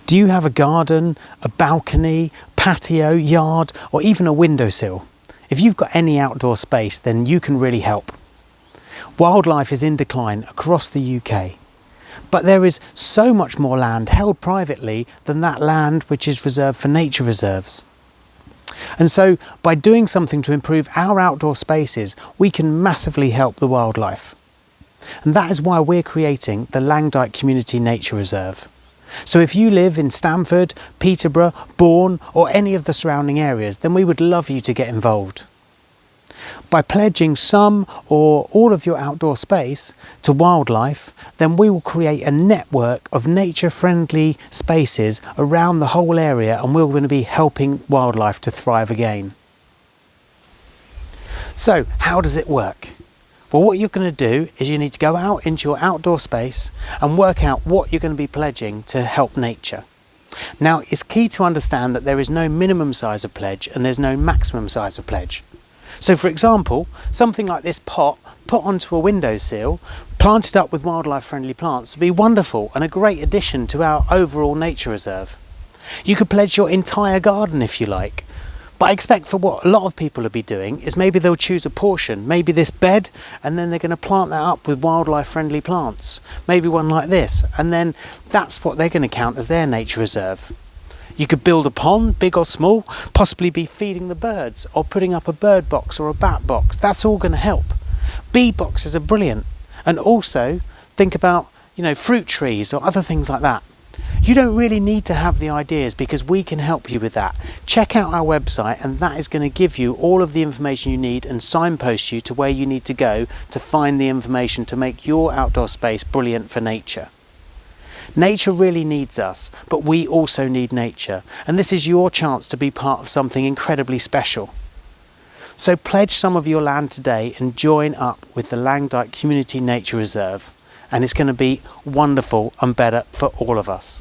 Do you have a garden, a balcony, patio, yard, or even a windowsill? If you've got any outdoor space, then you can really help. Wildlife is in decline across the UK, but there is so much more land held privately than that land which is reserved for nature reserves. And so by doing something to improve our outdoor spaces, we can massively help the wildlife. And that is why we're creating the Langdyke Community Nature Reserve. So if you live in Stamford, Peterborough, Bourne, or any of the surrounding areas, then we would love you to get involved. By pledging some or all of your outdoor space to wildlife, then we will create a network of nature-friendly spaces around the whole area, and we're going to be helping wildlife to thrive again. So, how does it work? Well, what you're going to do is you need to go out into your outdoor space and work out what you're going to be pledging to help nature. Now, it's key to understand that there is no minimum size of pledge and there's no maximum size of pledge. So for example, something like this pot put onto a windowsill, planted up with wildlife friendly plants would be wonderful and a great addition to our overall nature reserve. You could pledge your entire garden if you like, but I expect for what a lot of people will be doing is maybe they'll choose a portion, maybe this bed, and then they're going to plant that up with wildlife friendly plants, maybe one like this, and then that's what they're going to count as their nature reserve. You could build a pond, big or small, possibly be feeding the birds or putting up a bird box or a bat box. That's all going to help. Bee boxes are brilliant. And also think about, fruit trees or other things like that. You don't really need to have the ideas because we can help you with that. Check out our website and that is going to give you all of the information you need and signpost you to where you need to go to find the information to make your outdoor space brilliant for nature. Nature really needs us, but we also need nature, and this is your chance to be part of something incredibly special. So pledge some of your land today and join up with the Langdyke Community Nature Reserve, and it's going to be wonderful and better for all of us.